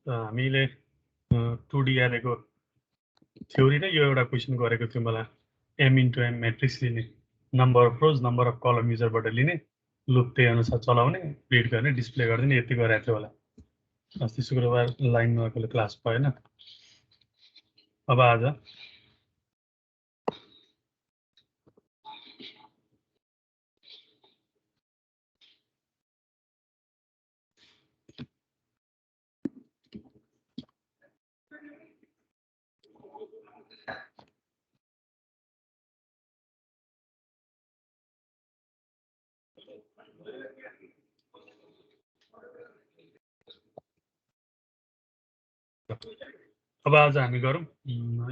हामीले 2D एरेको theory र यो एउटा क्वेसन गरेको थियो मलाई m into m मैट्रिक्स लिने number of rows number of column युजरबाट लिने लुप त्यही अनुसार चलाउने प्रिन्ट गर्ने डिस्प्ले गर्ने यति गरेको थियो होला अस्ति शुक्रबार लाइन नआएकोले क्लास भएन अब आज हामी गरौँ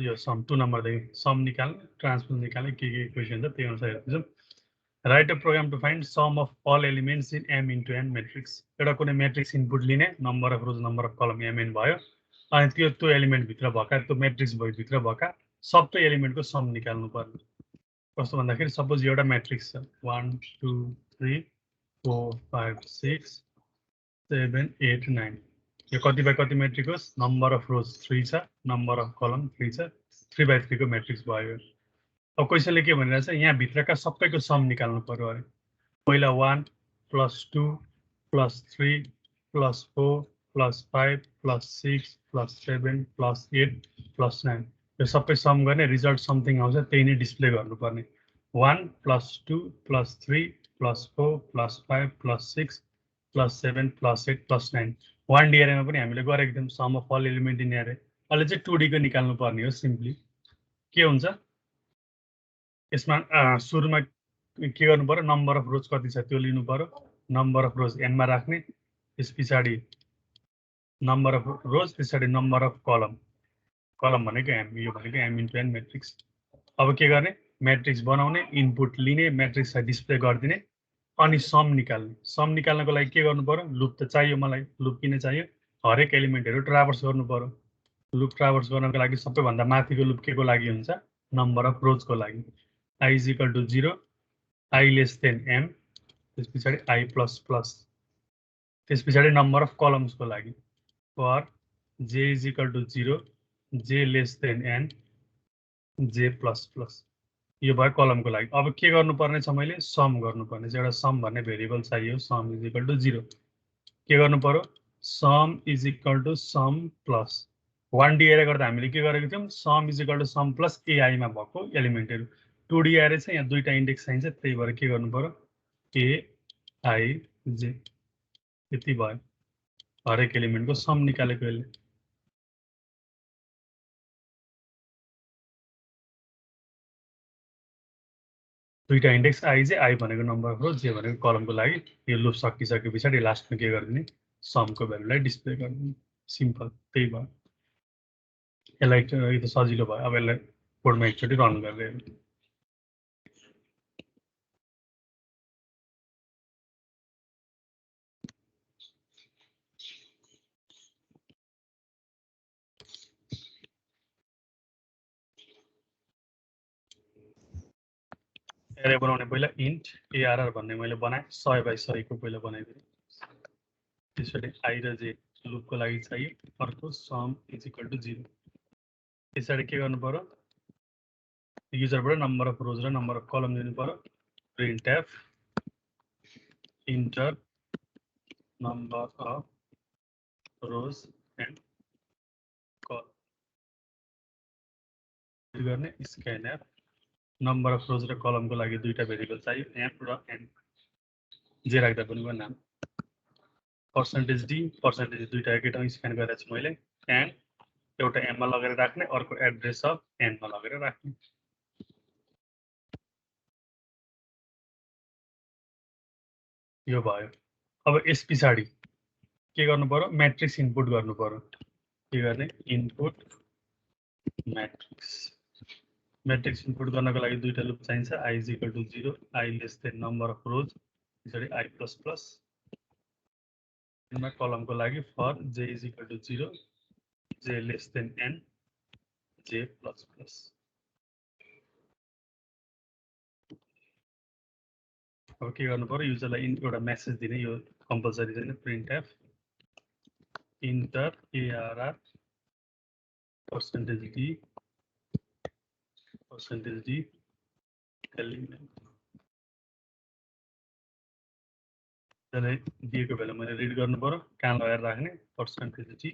यो सम 2 नम्बरदेखि सम निकाल्ने ट्रान्सपोज निकाल्ने के इक्वेसन छ त्यही अनुसार हेर्छौँ write a program to find sum of all elements in m into n matrix एउटा कुनै मैट्रिक्स इनपुट लिने number of rows number of column mn भयो अनि त्यो एलिमेन्ट भित्र भएका त्यो मैट्रिक्स भित्र भएका सबै एलिमेन्टको सम निकाल्नु पर्ने कस्तो भन्दाखेरि सपोज एउटा मैट्रिक्स छ 1 2 3 4 5 6 7 8 9 यो कति बाइ कति मैट्रिक्स होस् नम्बर अफ रोज 3 छ नम्बर अफ कलम 3 छ 3/3 को मैट्रिक्स भयो अब क्वेसनले के भनिरहेछ यहाँ भित्रका सबैको सम निकाल्नु पर्यो अरे पहिला 1 + 2 + 3 + 4 + 5 + 6 + 7 + 8 + 9 यो सबै सम गर्ने रिजल्ट समथिङ आउँछ त्यही नै डिस्प्ले गर्नुपर्ने 1 + 2 + 3 + 4 + 5 + 6 + 7 + 8 + 9 1D एरेमा पनि हामीले गरेको थियौँ sum of all element in array अहिले चाहिँ 2D को निकाल्नु पर्ने हो सिम्पली के हुन्छ यसमा सुरुमा के गर्नु पर्यो नम्बर अफ रोज कति छ त्यो लिनु पर्यो नम्बर अफ रोज n मा राख्ने त्यस पछाडी नम्बर अफ रोज त्यसपछि नम्बर अफ कलम भनेको m यो भनेको m into n मैट्रिक्स अब के गर्ने मैट्रिक्स बनाउने इनपुट लिने मैट्रिक्सलाई डिस्प्ले गरिदिने अनि सम निकाल्नको लागि के गर्नु पर्यो लुप त चाहियो मलाई लुप किन चाहियो हरेक एलिमेन्टहरु ट्राभर्स गर्नु पर्यो लुप ट्राभर्स गर्नको लागि सबैभन्दा माथिको लुप के को लागि हुन्छ नम्बर अफ रोज को लागि I is equal to 0 I less than m त्यस पछाडी I plus plus त्यस पछाडी नम्बर अफ कलम्स को लागि for j is equal to 0 j less than n j plus plus यो भयो कलमको लागि अब के गर्नुपर्ने छ मैले सम गर्नुपर्ने छ एउटा सम भन्ने भेरिएबल चाहियो सम इज इक्वल टु 0 के गर्नु पर्यो sum is equal to sum plus 1D array गर्दा हामीले के गरेको थियौं sum is equal to sum plus ai मा भएको एलिमेन्टहरु 2D एरे चाहिँ यहाँ दुईटा इन्डेक्स चाहिन्छ त्यही भएर के गर्नु पर्यो ai j यति भयो हरेक एलिमेन्टको सम निकालेको यसले दुईटा इन्डेक्स i भनेको नम्बर अफ रोज j भनेको कलमको लागि यो लुप सकिसके पछाडी लास्टमा के गर्दिने समको भ्यालुलाई डिस्प्ले गर्दिने सिम्पल त्यही भयो यसलाई यो त सजिलो भयो अब यसलाई कोडमा एकचोटी रन गर्दै एरे बनाउने पहिला इन्ट arr भन्ने मैले बनाए 100/100 को पहिला बनाइदिए त्यसपछि i र j लुपको लागि चाहियो अर्को सम इज इक्वल टु 0 त्यसपछि के गर्नु पर्यो युजरबाट नम्बर अफ रोज र नम्बर अफ कलम दिनु पर्यो printf enter number of rows and column गर्ने scanf नम्बर अफ रोज र कलमको लागि दुईटा भेरिएबल चाहियो m र n जे राख्दा पनि भयो नाम %d दुईटा एकै ठाउँ स्क्यान गरेको छु मैले एन्ड एउटा m मा लगेर राख्ने अर्को एड्रेस अफ n मा लगेर राख्ने यो भयो अब यस पछाडी के गर्नु पर्यो मैट्रिक्स इनपुट गर्नु पर्यो के गर्ने इनपुट मैट्रिक्स इनपुट गर्नको लागि दुईटा लुप चाहिन्छ I is equal to 0 I less than number of rows त्यसरी I plus plus मा कलमको लागि for j is equal to 0 j less than n j plus plus अब के गर्नु पर्यो युजरलाई एउटा मेसेज दिने यो कम्पलसरी छैन printf inter ARR percentage D element त्यसलाई दिएको बेला मैले रिड गर्नु पर्यो कहाँ लगाएर राख्ने percentage D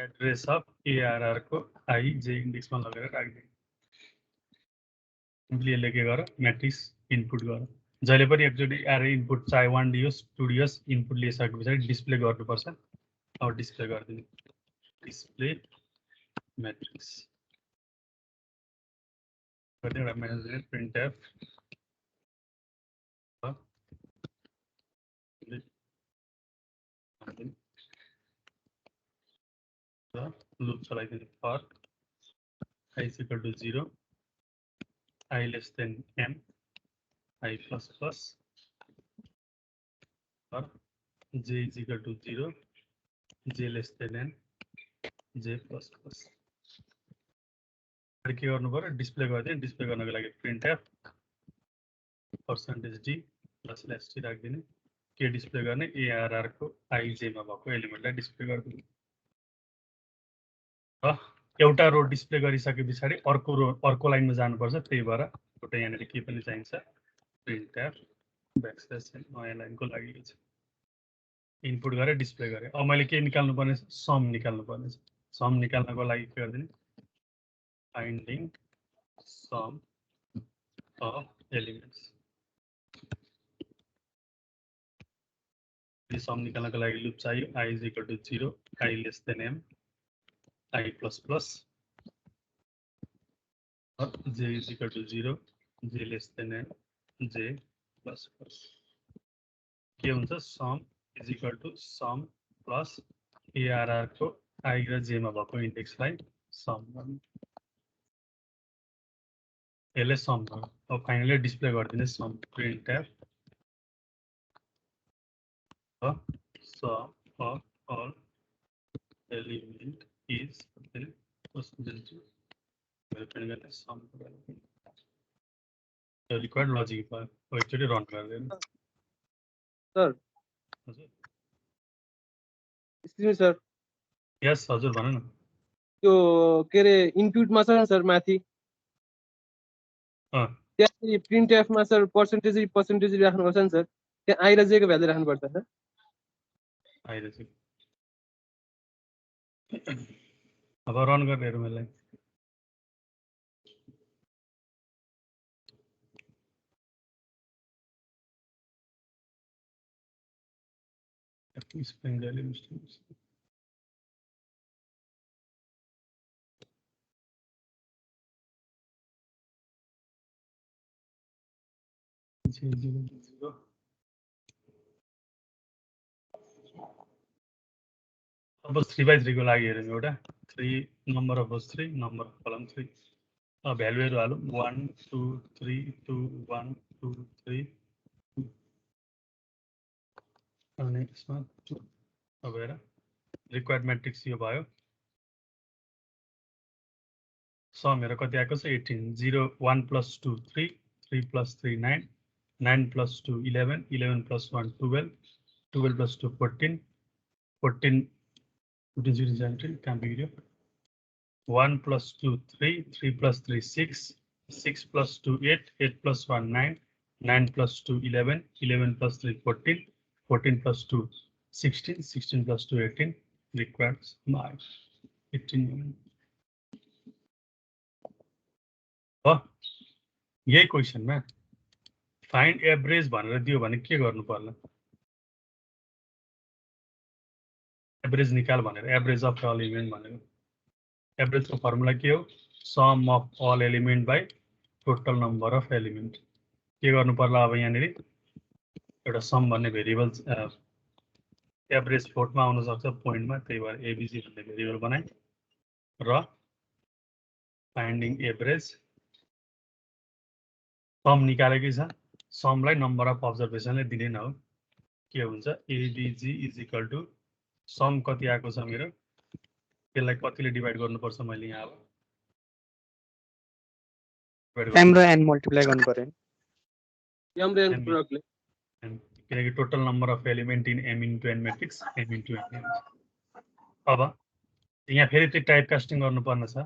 address of ARR को IJ इन्डेक्समा लगेर राख्दिने सिम्पली यसले के गर म्याट्रिक्स इनपुट गर जहिले पनि एकचोटि एरे इनपुट चाहे 1D होस् 2D होस् इनपुट लिइसकेपछि डिस्प्ले गर्नुपर्छ अब डिस्प्ले गरिदिने डिस्प्ले म्याट्रिक्स एउटा म्यानेजर printf लूप चलाइदिने for I is equal to 0 I less than m I plus plus or j is equal to 0 j less than n j plus plus के गर्नु पर्यो display गर्दिने display गर्नको लागि printf percentage d plus st राख्दिने के display गर्ने ARR को IJ मा भएको एलिमेन्टलाई डिस्प्ले गर्दिने एउटा रो डिस्प्ले गरिसके पछाडी अर्को रो अर्को लाइनमा जानुपर्छ त्यही भएर एउटा यहाँनेर के पनि चाहिन्छ printf ब्याकस्ल्याश नयाँ लाइनको लागि छ इनपुट गरे डिस्प्ले गरे अब मैले के निकाल्नु पर्ने सम निकाल्नु पर्ने छ सम निकाल्नको लागि के गर्दिने finding sum of elements यो सम निकाल्नको लागि लूप चाहियो I is equal to 0 I less than m I plus plus or j is equal to 0 j less than n j plus plus के हुन्छ sum is equal to sum plus ARR को I र j मा भएको इन्डेक्सलाई some गर्ने यसले some भयो अब फाइनली डिस्प्ले गरिदिने some printf sum of all element is percentage sum required logic भयो एकचोटि रन गर्दैन सर एक्सक्युज सर यस हजुर भन न त्यो के रे इनपुटमा छ सर माथि त्यहाँ प्रिन्टएफ मा सर पर्सेन्टेज राख्नुपर्छ नि सर त्यहाँ आई र जे को भ्यालु राख्नुपर्छ सर आई र जे अब रन गर्ने हेरौँ यसलाई अब 3/3 को लागि हेरौँ एउटा 3 नम्बर अफ होस् 3 नम्बर अफ कलम 3 अब भ्यालुहरु हालौँ 1 2 3 2 1 2 3 अनि यसमा 2 अब हेर रिक्वायर्ड म्याट्रिक्स यो भयो सम हेर कति आएको छ 18 0 1 plus 2 3 3 plus 3 9 9 plus 2 11 11 plus 1 12 12 plus 2 14 14 15 17 can be 1 plus 2 3 3 plus 3 6 6 plus 2 8 8 plus 1 9 9 plus 2 11 11 plus 3 14 14 plus 2 16 16 plus 2 18 requires 18 यही क्वेशनमा फाइन्ड एभरेज भनेर दियो भने के गर्नु पर्ला एभरेज निकाल भनेर एभरेज अफ अल एलिमेन्ट भनेर एभरेज को फर्मुला के हो sum of all element by total number of element के गर्नु पर्ला अब यहाँनेर एउटा सम भन्ने भेरिएबल एभरेज फ्लोटमा आउन सक्छ पोइन्टमा त्यही भएर एबीसी भन्ने भेरिएबल बनाए र फाइन्डिङ एभरेज सम निकालेकै छ समलाई नम्बर अफ अब्जर्भेसनले दिने न हो के हुन्छ ABG is equal to sum कति आएको छ मेरो त्यसलाई कतिले डिभाइड गर्नुपर्छ मैले यहाँ अब m र n मल्टिप्लाई गर्नु पर्यो m र n प्रोडक्टले किनकि total number of element in m into n matrix m into n अब यहाँ फेरि त्यो टाइप कास्टिङ गर्नुपर्ने छ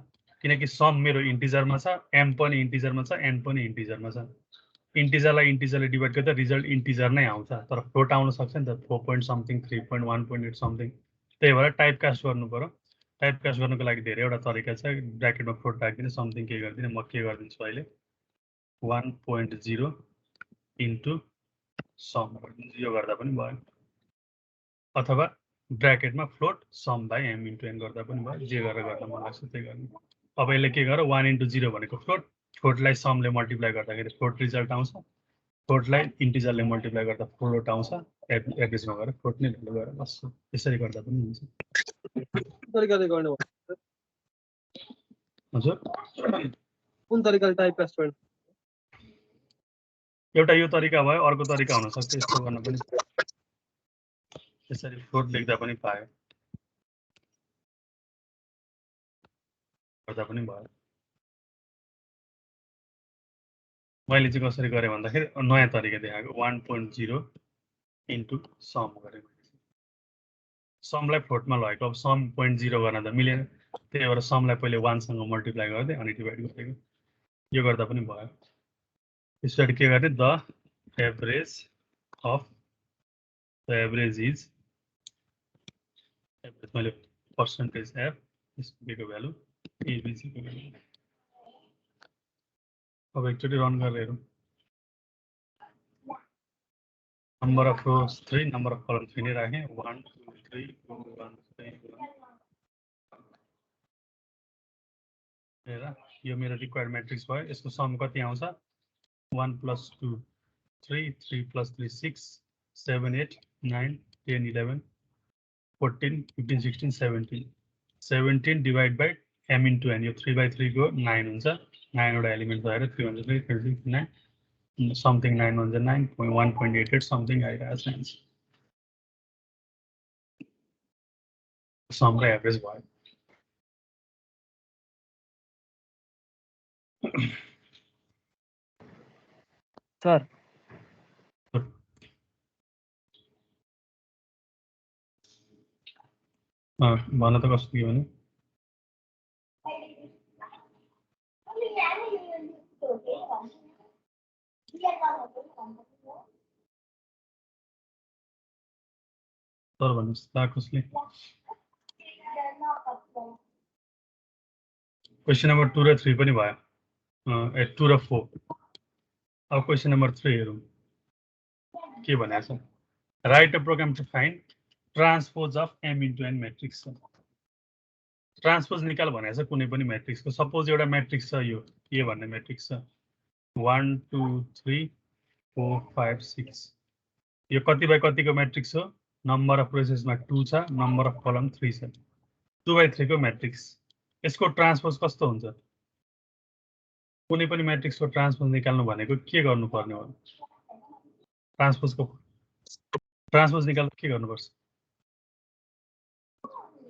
किनकि सम मेरो इन्टिजरमा छ एम पनि इन्टिजरमा छ एन पनि इन्टिजरमा छ इन्टिजरलाई इन्टिजरले डिभाइड गर्दा रिजल्ट इन्टिजर नै आउँछ तर फ्लोट आउन सक्छ नि त 4 point something 3.1.8 समथिङ त्यही भएर टाइप कास्ट गर्नु पर्यो टाइप कास्ट गर्नुको लागि धेरैवटा तरिका छ ब्र्याकेटमा फ्लोट राखिदिने समथिङ के गरिदिने म के गरिदिन्छु अहिले 1.0 इन्टु सम गरिदिन्छु यो गर्दा पनि भयो अथवा ब्र्याकेटमा float sum by m into n गर्दा पनि भयो जे गरेर गर्न मन लाग्छ त्यही गर्ने अब यसले के गर 1 into 0 भनेको फ्लोटलाई समले मल्टिप्लाई गर्दाखेरि फ्लोट रिजल्ट आउँछ फ्लोटलाई इन्टिजरले मल्टिप्लाई गर्दा फ्लोट आउँछ एभरेजमा गएर फ्लोट नै भ्यालु गएर बस्छ त्यसरी गर्दा पनि हुन्छ तरिकाले गर्ने हो हजुर कुन तरिकाले टाइप कास्ट गर्ने एउटा यो तरिका भयो अर्को तरिका हुन सक्छ यस्तो गर्न पनि त्यसरी फ्लोट लेख्दा पनि पायो गर्दा पनि भयो मैले चाहिँ कसरी गरेँ भन्दाखेरि नयाँ तरिका देखाएको 1.0 इन्टु सम गरेँ समलाई फ्लोटमा लगेको अब सम 0.0 गर्न त मिलेन त्यही भएर समलाई पहिले 1 सँग मल्टिप्लाई गर्दै अनि डिभाइड गरेको यो गर्दा पनि भयो त्यसबाट के गर्ने the average of the average is average मैले पर्सेन्टेज एफ यसको के को भ्यालु एबिसी को भ्यालु अब एकचोटि रन गरेर हेरौँ number of rows 3 number of column 3 नै राखेँ 1 2 3 4 1 3 हेर यो मेरो रिक्वायर्ड म्याट्रिक्स भयो यसको सम कति आउँछ 1 + 2 3 3 + 3 6 7 8 9 10 11 14 15 16 17 17 divide by m into n यो 3/3 को 9 हुन्छ 9 वटा एलिमेन्ट भएर 300 36 something 9 हुन्छ 9.1.88 something आइरहेछ आन्सर सम र एभरेज भयो सर भन त कस्तो के भने सर भन्नुहोस् कसले क्वेसन नम्बर 2 र 3 पनि भयो 2 र 4 अब क्वेसन नम्बर 3 हेरौँ के भनेको छ write a program to find transpose of m into n matrix transpose निकाल भनेको छ कुनै पनि म्याट्रिक्सको सपोज एउटा म्याट्रिक्स छ यो ए भन्ने म्याट्रिक्स छ 1 2 3 4 5 6 यो कति बाइ कतिको म्याट्रिक्स हो नम्बर अफ रोजमा 2 छ नम्बर अफ कलम 3 छ 2/3 को म्याट्रिक्स यसको ट्रान्सपोज कस्तो हुन्छ कुनै पनि म्याट्रिक्सको ट्रान्सपोज निकाल्नु भनेको के गर्नुपर्ने हो ट्रान्सपोज निकाल्नु के गर्नुपर्छ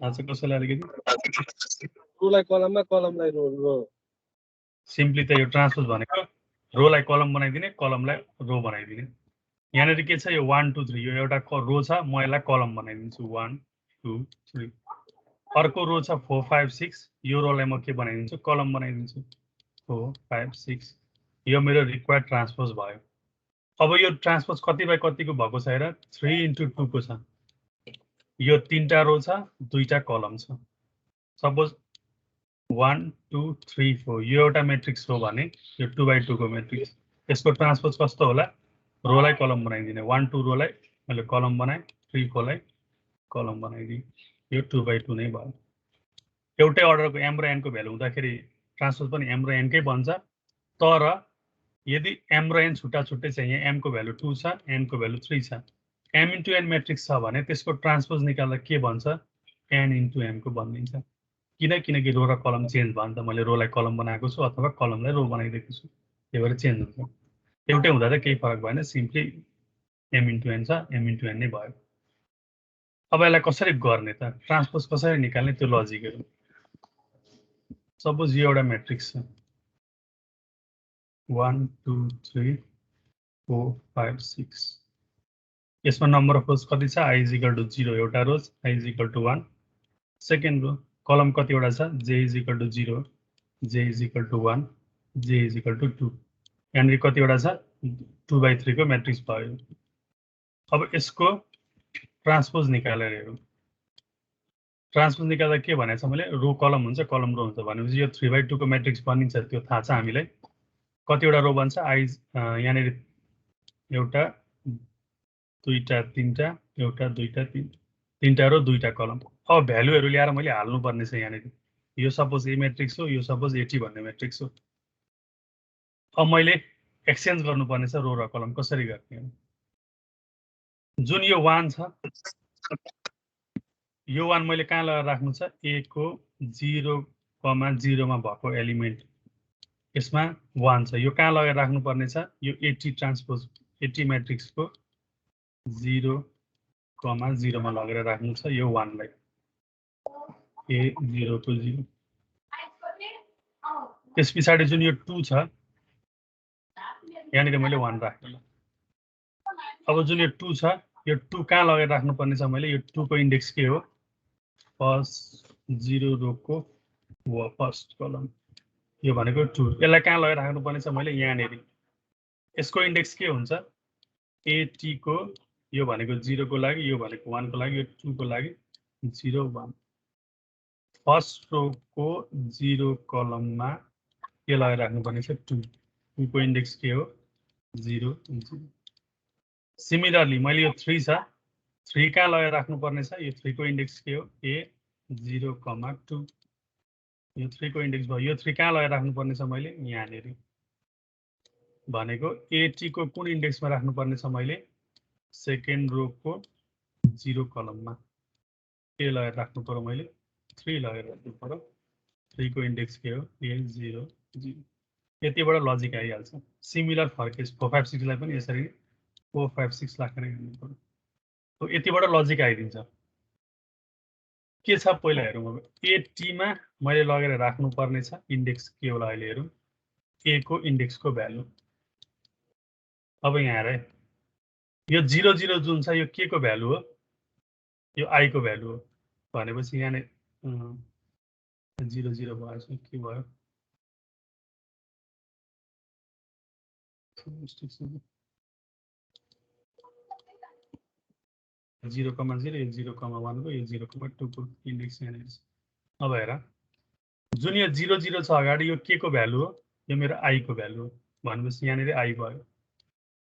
आज कसैलाई अलिकति रोलाई कलममा कलमलाई रो सिम्पली त यो ट्रान्सपोज भनेको रोलाई कलम बनाइदिने कलमलाई रो बनाइदिने यहाँनिर के छ यो 1 2 3 यो एउटा रो छ म यसलाई कलम बनाइदिन्छु 1 2 3 अर्को रो छ 4 5 6 यो रोलाई म के बनाइदिन्छु कलम बनाइदिन्छु 4 5 6 यो मेरो रिक्वायर्ड ट्रान्सपोज भयो अब यो ट्रान्सपोज कति बाइ कतिको भएको छ हेर 3 into 2 को छ यो 3टा रो छ 2टा कलम छ सपोज 1 2 3 4 यो एउटा म्याट्रिक्स हो भने यो 2/2 को म्याट्रिक्स यसको ट्रान्सपोज कस्तो होला रोलाई कलम बनाइदिने 1 2 रोलाई मैले कलम बनाएँ 3 4 लाई कलम बनाइदिएँ यो 2/2 नै भयो एउटै अर्डरको m र n को भ्यालु हुँदाखेरि ट्रान्सपोज पनि m र n कै बन्छ तर यदि m र n छुट्टा छुट्टै छ यहाँ m को भ्यालु 2 छ n को भ्यालु 3 छ m into n म्याट्रिक्स छ भने त्यसको ट्रान्सपोज निकाल्दा के भन्छ n into m को बनिन्छ किनकि रो र कलम चेन्ज भयो नि त मैले रोलाई कलम बनाएको छु अथवा कलमलाई रो बनाइदिएको छु त्यही भएर चेन्ज हुन्छ एउटै हुँदा त केही फरक भएन सिम्पली m into n छ m into n नै भयो अब यसलाई कसरी गर्ने त ट्रान्सपोज कसरी निकाल्ने त्यो लजिकहरू सपोज यो एउटा म्याट्रिक्स छ 1 2 3 4 5 6 यसमा नम्बर अफ रोज कति छ i = 0 एउटा रोज i = 1 सेकेन्ड रो कलम कतिवटा छ j is equal to 0 j is equal to 1 j is equal to 2 यहाँनिर कतिवटा छ 2/3 को म्याट्रिक्स भयो। अब यसको ट्रान्सपोज निकालेर हेरौँ। ट्रान्सपोज निकाल्दा के भनेको छ मैले रो कलम हुन्छ कलम रो हुन्छ भनेपछि यो 3/2 को म्याट्रिक्स बनिन्छ त्यो थाहा छ हामीलाई। कतिवटा रो बन्छ यहाँनिर एउटा दुईटा तीनटा एउटा दुईटा तीनटा रो दुईटा कलम। अब भ्यालुहरू ल्याएर मैले हाल्नुपर्ने छ यहाँनिर। यो सपोज ए म्याट्रिक्स हो यो सपोज एटी भन्ने म्याट्रिक्स हो। अब मैले एक्सचेन्ज गर्नुपर्ने छ रो र कलम। कसरी गर्ने जुन यो 1 छ यो 1 मैले कहाँ लगाएर राख्नु छ ए को 0,0 मा भएको एलिमेन्ट यसमा 1 छ यो कहाँ लगाएर राख्नुपर्ने छ यो 80 ट्रान्सपोज 80 म्याट्रिक्स को 0,0 मा लगेर राख्नु छ यो 1 लाई ए 0 को 0। त्यस पछाडि जुन यो 2 छ यहाँनिर मैले 1 राखेँ। अब जुन यो 2 छ यो 2 कहाँ लगाएर राख्नुपर्ने छ मैले यो 2 को इन्डेक्स के हो फर्स्ट 0 रो को फर्स्ट कलम यो भनेको 2 यसलाई कहाँ लगाएर राख्नुपर्ने छ मैले यहाँनिर। यसको इन्डेक्स के हुन्छ एटी को यो भनेको 0 को लागि यो भनेको 1 को लागि यो 2 को लागि 0 1 फर्स्ट रो को 0 कलममा के लगाएर राख्नुपर्ने छ 2 को इन्डेक्स के हो 0 0। सिमिलरली मैले यो 3 छ 3 कहाँ लगाएर राख्नुपर्ने छ यो 3 को इन्डेक्स के हो ए 0,2 यो 3 को इन्डेक्स भयो। यो 3 कहाँ लगाएर राख्नुपर्ने छ मैले यहाँनिर भनेको एटी को कुन इन्डेक्समा राख्नुपर्ने छ मैले सेकेन्ड रो को 0 कलममा के लगाएर राख्नु पर्यो मैले 3 लगाएर राख्नु पर्यो। 3 को इन्डेक्स के हो ए 0 0। यतिबाट लजिक आइहाल्छ। सिमिलर फर केस 4 5 6 लाई पनि यसरी 4 5 6 राखेर हेर्नु पर्यो। तो यतिबाट लजिक आइदिन्छ। के छ पहिला हेरौँ। अब एटी मा मैले लगेर राख्नु पर्ने छ इन्डेक्स के होला अहिले हेरौँ ए को इन्डेक्स को भ्यालु। अब यहाँ हेर यो 0 0 जुन छ यो के को भ्यालु हो यो आई को भ्यालु हो भनेपछि यहाँ 0 0 भएछ के भयो 0,0 यो 0,1 को यो 0,2 को इन्डेक्स यहाँ छ। अब हेर जुन यो 0 0 छ अगाडि यो के को भ्यालु हो यो मेरो आई को भ्यालु हो भनेपछि यहाँ आई भयो।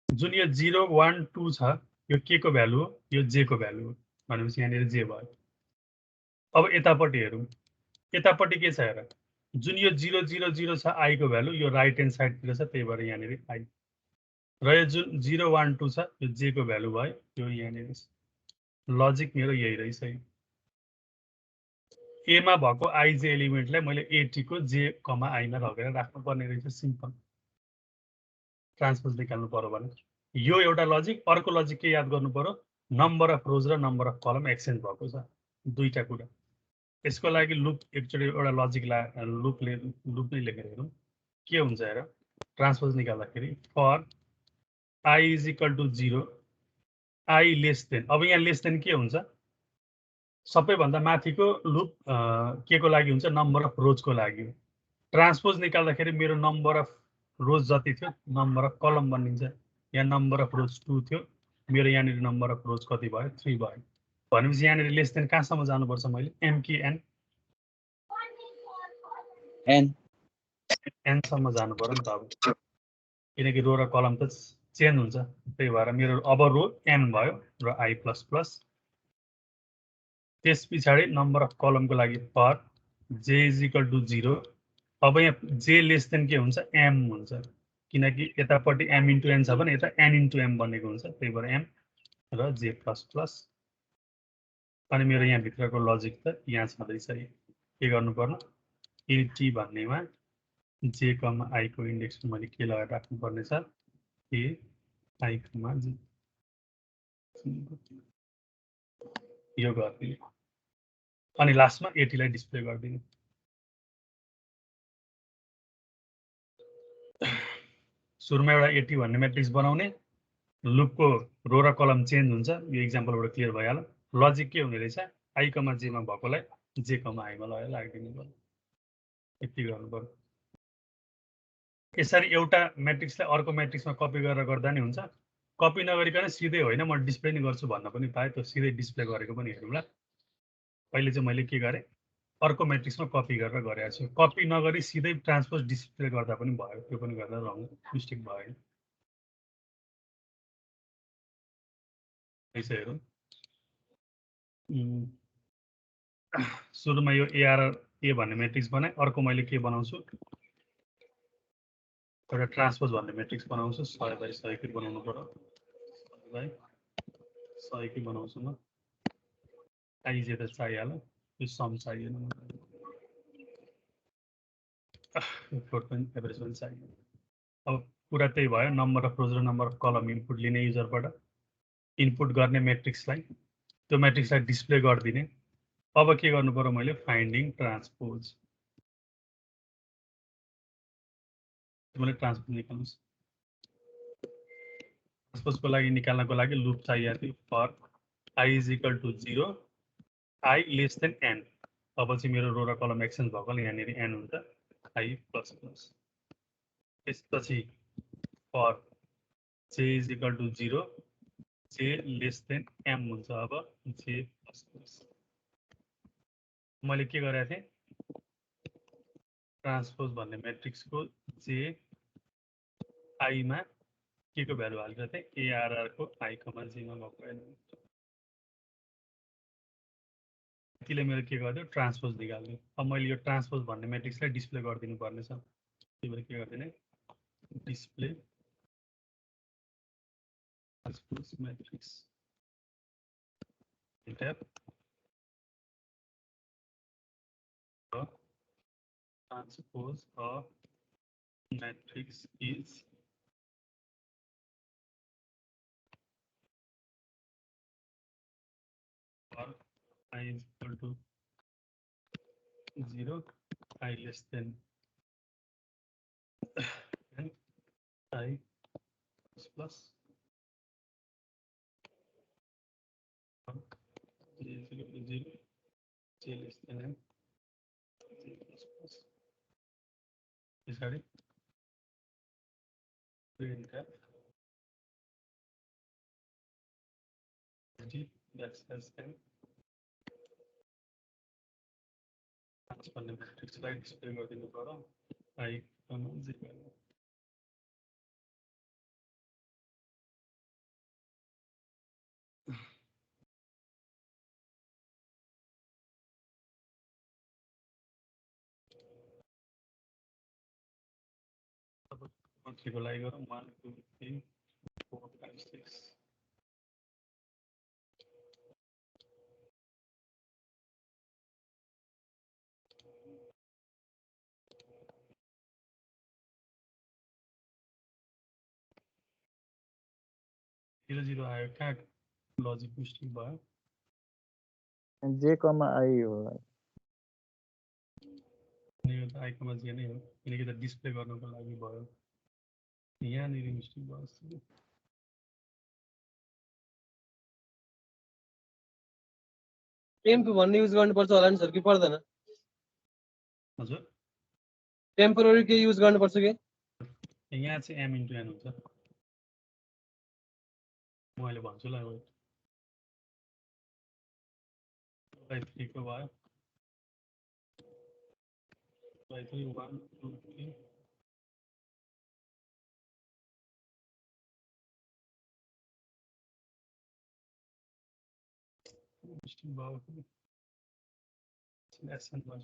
जुन यो 0 1 2 छ यो के को भ्यालु हो यो जे को भ्यालु हो भनेपछि यहाँ जे भयो। अब यतापट्टि हेरौँ। यतापट्टि के छ हेर जुन यो 0 0 0 छ आई को भ्यालु यो राइट ह्यान्ड साइडतिर छ त्यही भएर यहाँ आई र यो जुन 0 1 2 छ यो जे को भ्यालु भयो यो यहाँ लजिक मेरो यही रहेछ। ए मा भएको आई जे एलिमेन्टलाई मैले एटी को जे कमा आई मा लगेर राख्नु पर्ने रहेछ। सिम्पल ट्रान्सपोज निकाल्नु पर्यो भने यो एउटा लजिक। अर्को लजिक के याद गर्नु पर्यो नम्बर अफ रोज र नम्बर अफ कलम एक्सचेन्ज भएको छ दुईटा कुरा। यसको लागि लुप एकचोटि एउटा लजिक लुप नै लेखेर हेरौँ के हुन्छ हेर। ट्रान्सपोज निकाल्दाखेरि for i is equal to 0 i less than. अब यहाँ लेस देन के हुन्छ सबैभन्दा माथिको लुप के को लागि हुन्छ नम्बर अफ रोज को लागि हो। ट्रान्सपोज निकाल्दाखेरि मेरो नम्बर अफ रोज जति थियो नम्बर अफ कलम बनिन्छ। यहाँ नम्बर अफ रोज 2 थियो मेरो यहाँनिर नम्बर अफ रोज कति भयो 3 भयो भनेपछि यहाँनिर लेस देन कहाँसम्म जानुपर्छ मैले एम कि एन एन सम्म जानु पर्यो नि त। अब किनकि रो र कलम त चेन्ज हुन्छ त्यही भएर मेरो अब रो एन भयो र आई प्लस प्लस। त्यस पछाडि नम्बर अफ कलमको लागि फर जे इज इक्वल टु 0। अब यहाँ जे लेस देन के हुन्छ एम हुन्छ किनकि यतापट्टि एम इन्टु एन छ भने यता एन इन्टु एम बनेको हुन्छ त्यही भएर एम र जे प्लस प्लस। अनि मेरो यहाँ भित्रको लजिक त यहाँ छँदैछ के गर्नु पर्नु एटी भन्नेमा जे कमा आई को इन्डेक्स मैले के लगाएर राख्नु पर्ने छ ए आई कमा जे यो गरिदिने अनि लास्टमा एटीलाई डिस्प्ले गरिदिने। सुरुमा एउटा 80 भन्ने म्याट्रिक्स बनाउने लुपको रो र कलम चेन्ज हुन्छ यो एक्जाम्पलबाट क्लियर भइहाल्यो। लजिक के हुने रहेछ आई कमा जेमा भएकोलाई जे कमा आइमा लगेर राखिदिनु पर्यो यति गर्नु पर्यो यसरी एउटा म्याट्रिक्सलाई अर्को म्याट्रिक्समा कपी गरेर गर्दा नि हुन्छ कपी नगरिकन सिधै होइन म डिस्प्ले नि गर्छु भन्न पनि पाएँ त्यो सिधै डिस्प्ले गरेको पनि हेरौँला अहिले चाहिँ मैले के गरेँ अर्को म्याट्रिक्समा कपी गरेर गरेको छु कपी नगरी सिधै ट्रान्सपोज डिस्प्ले गर्दा पनि भयो त्यो पनि गर्दा रङ मिस्टेक भयो यसो हेरौँ सुरुमा यो एआर ए भन्ने म्याट्रिक्स बनाएँ अर्को मैले के बनाउँछु एउटा ट्रान्सपोज भन्ने म्याट्रिक्स बनाउँछु 100/100 की बनाउनु पर्यो 100/100 बनाउँछु म आइजे त चाहिहाल्यो यो सम चाहिएन फ्लोट पनि एभरेज पनि चाहियो अब कुरा त्यही भयो नम्बर अफ रोज र नम्बर अफ कलम इनपुट लिने युजरबाट इनपुट गर्ने म्याट्रिक्सलाई त्यो म्याट्रिक्सलाई डिस्प्ले गरिदिने अब के गर्नु पर्यो मैले फाइन्डिङ ट्रान्सपोज मैले ट्रान्सपोज निकाल्नुस् ट्रान्सपोजको लागि निकाल्नको लागि लुप चाहिएको थियो for i = 0 i less than n अब चाहिँ मेरो रो र कलम एक्सचेन्ज भएकोले यहाँनिर n हुन्छ i प्लस प्लस त्यसपछि for j = 0 j less than m हुन्छ अब j प्लस प्लस मैले के गरेको थिएँ ट्रान्सपोज भन्ने म्याट्रिक्सको j i मा के को भ्यालु हालेको थिएँ ARR को i, j मा भएको एलिमेन्ट यतिले मेरो के गर्यो ट्रान्सपोज निकाल्यो अब मैले यो ट्रान्सपोज भन्ने म्याट्रिक्सलाई डिस्प्ले गरिदिनु पर्ने छ त्यही भएर के गर्दिने display transpose matrix enter transpose of matrix is for i is equal to 0 i less than n i plus j is equal to 0 j less than n j plus plus sorry that's n भन्ने म्याट्रिक्सलाई display गरिदिनु पर्यो i, j को लागि गरौँ 1 2 3 4 5 6 0 आयो कहाँ logic mistake भयो j, i हो यो त i, j नै हो किनकि त डिस्प्ले गर्नको लागि भयो यहाँनिर मिस्टेक भयो जस्तो टेम्प भन्ने युज गर्नुपर्छ होला नि सर कि पर्दैन हजुर टेम्पोररी के युज गर्नुपर्छ कि यहाँ चाहिँ m × n हुन्छ म अहिले भन्छु ल 2/3 को भयो 2/3 1 2 3 मिस्टेक भयो lesson was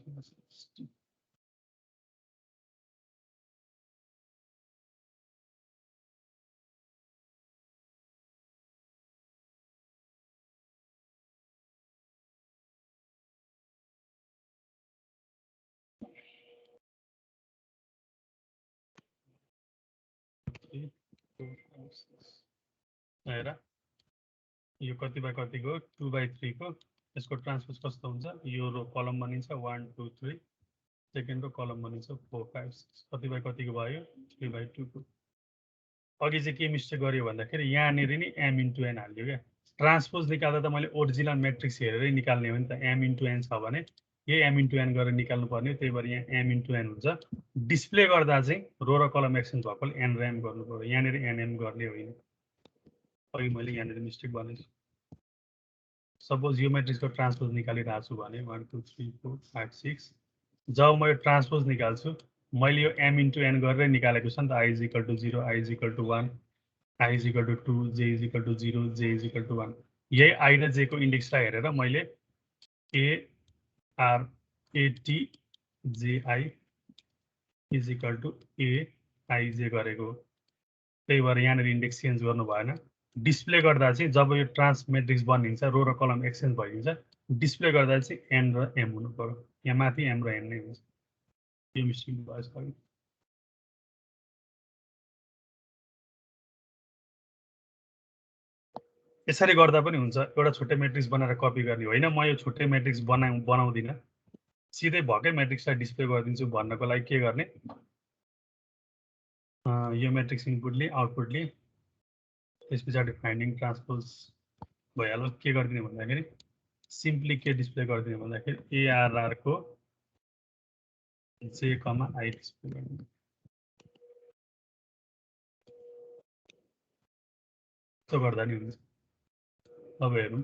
हेर यो कति बाइ कतिको 2/3 को यसको ट्रान्सपोज कस्तो हुन्छ यो रो कलम बनिन्छ 1 2 3 सेकेन्ड रो कलम बनिन्छ 4 5 6 कति बाइ कतिको भयो 3/2 को अघि चाहिँ के मिस्टेक गर्यो भन्दाखेरि यहाँनिर नि m × n हाल्यो क्या ट्रान्सपोज निकाल्दा त मैले ओरिजिनल म्याट्रिक्स हेरेरै निकाल्ने हो नि त m × n छ भने यही m into n गरेर निकाल्नु पर्ने, त्यही भएर यहाँ m into n हुन्छ। डिस्प्ले गर्दा चाहिँ रो र कलम एक्सचेन्ज भएकोले n र m गर्नु पर्यो, यहाँनिर nm गर्ने होइन। अघि मैले यहाँनिर मिस्टेक भनेको छु। सपोज यो म्याट्रिक्सको ट्रान्सपोज निकालिरहेको छु भने 1 2 3 4 5 6, जब म यो ट्रान्सपोज निकाल्छु मैले यो m into n गरेर निकालेको छ नि त, i is equal to 0, i is equal to 1, i is equal to 2, j is equal to 0, j is equal to 1। यही i र j को इन्डेक्सलाई हेरेर मैले a r a t j i is equal to a i j गरेको, त्यही भएर यहाँनिर index change गर्नु भएन। डिस्प्ले गर्दा चाहिँ जब यो ट्रान्स म्याट्रिक्स बनिन्छ, रो र कलम एक्सचेन्ज भइदिन्छ, डिस्प्ले गर्दा चाहिँ n र m हुनु पर्यो, यहाँ माथि m र n नै हुन्छ। यो मिस्टेक भएछ। यसरी गर्दा पनि हुन्छ, एउटा छुट्टै म्याट्रिक्स बनाएर कपी गर्ने होइन। म यो छुट्टै म्याट्रिक्स बनाउँदिनँ, सिधै भएकै म्याट्रिक्सलाई डिस्प्ले गरिदिन्छु भन्नको लागि के गर्ने, यो म्याट्रिक्स इनपुटले आउटपुटले त्यस पछाडि फाइन्डिङ ट्रान्सपोज भइहाल्यो। के गरिदिने भन्दाखेरि सिम्पली के डिस्प्ले गरिदिने भन्दाखेरि ARR को j, i डिस्प्ले गरिदिने। त्यो गर्दा नि हुन्छ। अब हेरौँ,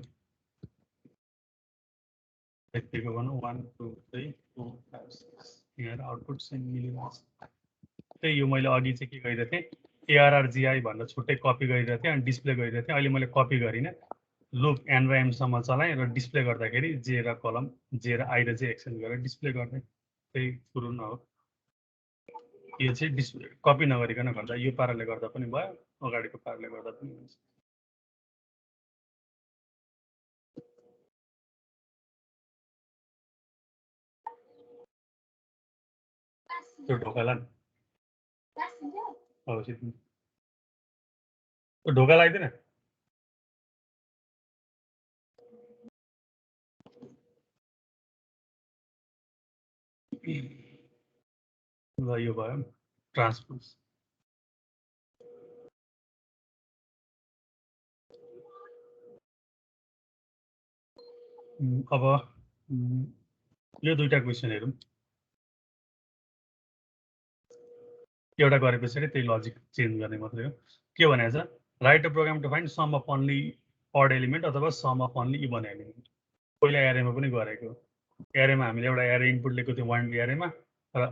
यतिको भनौँ 1 2 3 4 5 6, यहाँ आउटपुट सेम मिलिरहेको छ। त्यही यो मैले अघि चाहिँ के गरिरहेको थिएँ, ARR GI भनेर छुट्टै कपी गरिरहेको थिएँ अनि डिस्प्ले गरिरहेको थिएँ। अहिले मैले कपी गरिनँ, लुप n र m सम्म चलाएँ र डिस्प्ले गर्दाखेरि j र कलम j र i र j एक्सचेन्ज गरेर डिस्प्ले गर्ने, त्यही कुरो न हो। यो चाहिँ डिस्प्ले कपी नगरिकन गर्दा यो पाराले गर्दा पनि भयो, अगाडिको पाराले गर्दा पनि हुन्छ। त्यो ढोकालाई त्यो ढोका लगाइदिन। ल यो भयो ट्रान्सपोज। अब यो दुईटा क्वेसन हेरौँ। एउटा गरेपछि त्यही लजिक चेन्ज गर्ने मात्रै हो। के भनेको छ, write a program to find sum of only odd element अथवा sum of only even element. पहिला एरेमा पनि गरेको, एरेमा हामीले एउटा एरे इनपुट लिएको थियो 1D एरेमा र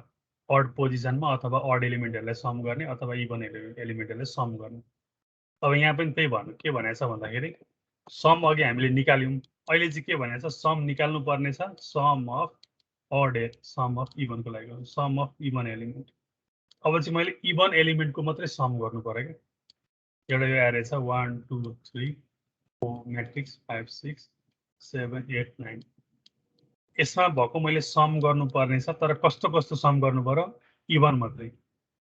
अड पोजिसनमा अथवा अड एलिमेन्टहरूलाई सम गर्ने अथवा इभन एलिमेन्टहरूलाई सम गर्ने। अब यहाँ पनि त्यही भन्नु, के भनेको छ भन्दाखेरि सम अघि हामीले निकाल्यौँ, अहिले चाहिँ के भनेको छ, सम निकाल्नु पर्ने छ, sum of odd sum of इभनको लागि सम अफ इभन एलिमेन्ट। अब चाहिँ मैले इभन एलिमेन्टको मात्रै सम गर्नु पर्यो क्या। एउटा यो एरे छ 1 2 3 4 म्याट्रिक्स 5 6 7 8 9, यसमा भएको मैले सम गर्नुपर्ने छ, तर कस्तो कस्तो सम गर्नु पर्यो, इभन मात्रै।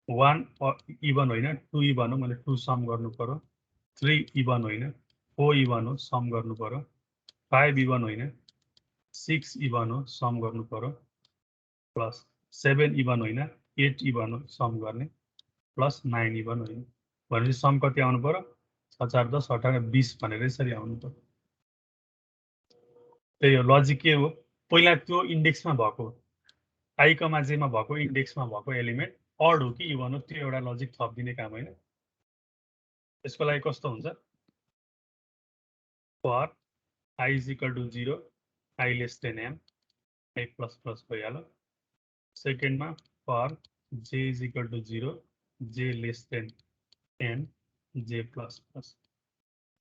1 इभन होइन, 2 इभन हो, मैले 2 सम गर्नु पर्यो। 3 इभन होइन, 4 इभन हो, सम गर्नु पर्यो। 5 इभन होइन, 6 इभन हो, सम गर्नु पर्यो। प्लस 7 इभन होइन, 8 इभन हो, सम गर्ने। प्लस 9 इभन होइन, भनेपछि सम कति आउनु पर्यो, 6 4 10 18 20 भनेर यसरी आउनु पर्यो। त्यही हो लजिक। के हो, पहिला त्यो इन्डेक्समा भएको i, j मा भएको इन्डेक्समा भएको एलिमेन्ट अड हो कि इभन हो, त्यो एउटा लजिक थपिदिने काम होइन। यसको लागि कस्तो हुन्छ, for i is equal to 0, i less than m, i plus plus भइहाल्यो। सेकेन्डमा for j is equal to 0, j less than n, j plus plus।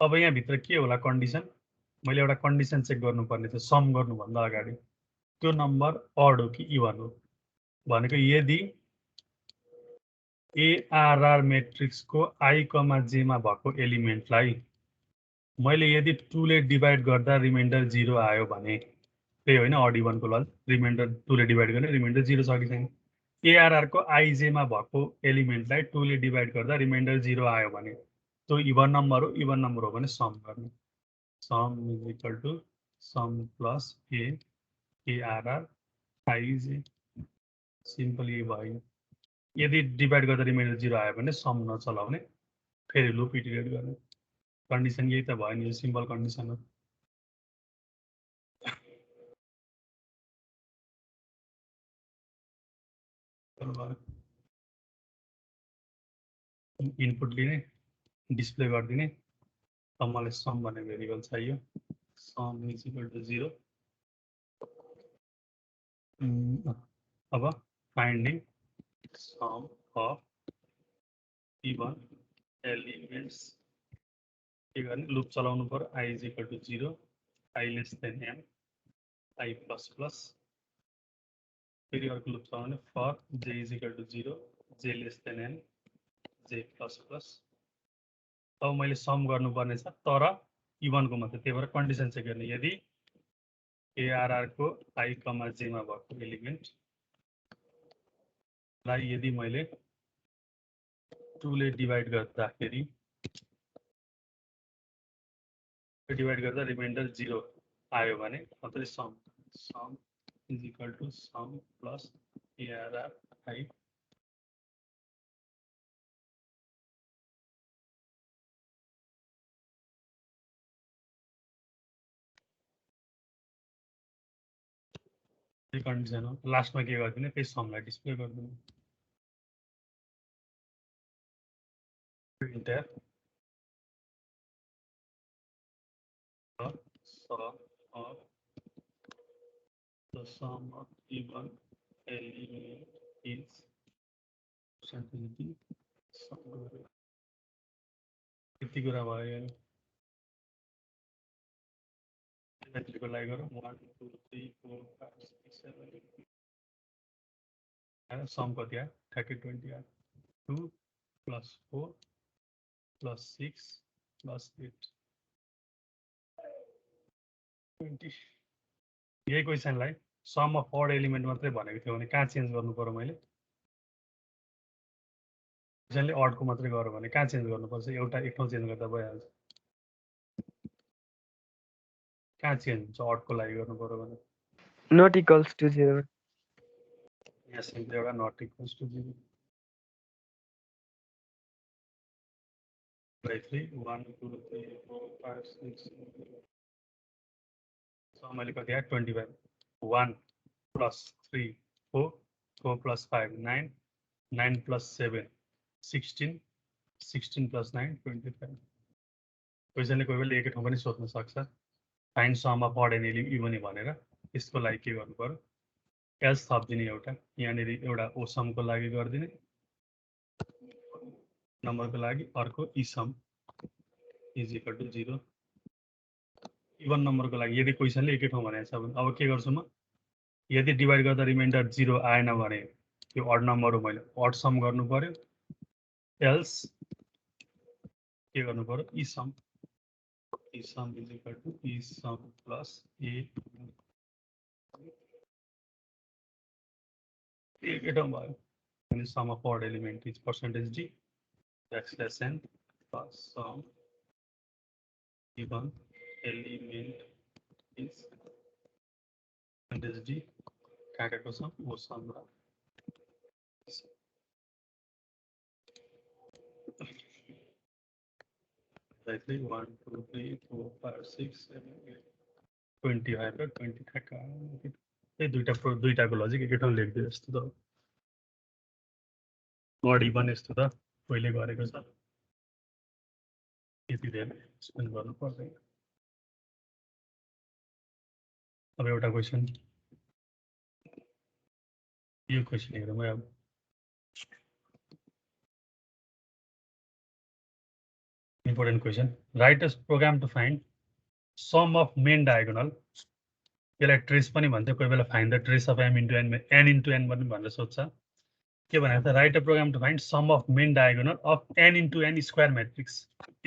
अब यहाँभित्र के होला कन्डिसन, मैले एउटा कन्डिसन चेक गर्नुपर्ने थियो सम गर्नुभन्दा अगाडि, त्यो नम्बर अड हो कि इभन हो भनेको यदि ARR म्याट्रिक्सको i, j मा भएको एलिमेन्टलाई मैले यदि 2 ले डिभाइड गर्दा रिमाइन्डर 0 आयो भने, त्यही होइन अड इभनको लज, रिमाइन्डर 2 ले डिभाइड गर्ने रिमाइन्डर 0 छ कि छैन। ARR को ij मा भएको एलिमेन्टलाई 2 ले डिभाइड गर्दा रिमाइन्डर 0 आयो भने त्यो इभन नम्बर हो, इभन नम्बर हो भने सम गर्ने। Sum is equal to sum plus ARR ij, simply भयो। यदि डिभाइड गर्दा रिमाइन्डर 0 आयो भने सम नचलाउने, फेरि लुप इटरेट गर्ने। कन्डिसन यही त भयो नि, यो सिम्पल कन्डिसन हो। इनपुट लिने डिस्प्ले गरिदिने मलाई सम भन्ने भेरिएबल चाहियो सम इज इक्वल टु 0 अब finding sum of even elements के गर्ने लुप चलाउनु पर्यो i is equal to 0 i less than m i plus plus फेरि अर्को लुप चलाउने फर जे इज इक्वल टु 0 जे लेस देन एन जे प्लस प्लस अब मैले सम गर्नुपर्ने छ तर इभनको मात्रै त्यही भएर कन्डिसन चेक गर्ने यदि एआरआर को आई कमा जेमा भएको एलिमेन्टलाई यदि मैले 2 ले डिभाइड गर्दाखेरि डिभाइड गर्दा रिमाइन्डर 0 आयो भने मात्रै sum sum is equal to sum plus ARR i condition हो लास्टमा के गरिदिने त्यही समलाई डिस्प्ले गरिदिने printer the sum of even element is percentage यति कुरा भयो को लागि गरौँ 1 2 3 4 5 6 7 8 सम कति आयो ठ्याक्कै 20 आयो 2 + 4 + 6 + 8 20 यही क्वेसनलाई सम अफ ऑड एलिमेन्ट मात्रै भनेको थियो भने कहाँ चेन्ज गर्नु पर्यो मैले क्वेसनले ऑड को मात्रै गर्यो भने कहाँ चेन्ज गर्नुपर्छ एउटा एक ठाउँ चेन्ज गर्दा भइहाल्छ कहाँ चेन्ज हुन्छ ऑड को लागि गर्नु पर्यो भने not equals to 0 यहाँ सिम्पली एउटा not equals to 0 by 3 1 2 3 4 5 6 so मैले कति आयो 25 1 + 3 4 4 + 5 9 9 + 7 16 16 + 9 25 क्वेसनले कोही बेला एकै ठाउँ पनि सोध्न सक्छ find sum of odd and even भनेर यसको लागि के गर्नु पर्यो एल्स थपिदिने एउटा यहाँनिर एउटा ओ समको लागि गरिदिने नम्बरको लागि अर्को e sum is equal to 0 even नम्बरको लागि यदि क्वेसनले एकै ठाउँ भनेको छ भने अब के गर्छु म यदि डिभाइड गर्दा रिमाइन्डर 0 आएन भने त्यो अड नम्बर हो मैले अड सम गर्नु पर्यो एल्स के गर्नु पर्यो e sum is equal to e sum plus a एकै ठाउँ भयो अनि sum of odd element is percentage d x less n plus sum given element is percentage d काटेको छ ओ सम र exactly 1 2 3 4 5 6 7 8 25 र 20 ठ्याक्क त्यही दुईटाको लजिक एकै ठाउँ लेखिदियो जस्तो त अड इभन यस्तो त पहिले गरेको छ यति धेरै एक्सप्लेन गर्नु पर्दैन अब एउटा क्वेसन यो क्वेसन हेरौँ है अब important question write a program to find sum of main diagonal यसलाई ट्रेस पनि भन्छ कोही बेला find the trace of m into n into n पनि भनेर सोध्छ के भनेको त write a program to find sum of main diagonal of n into n square matrix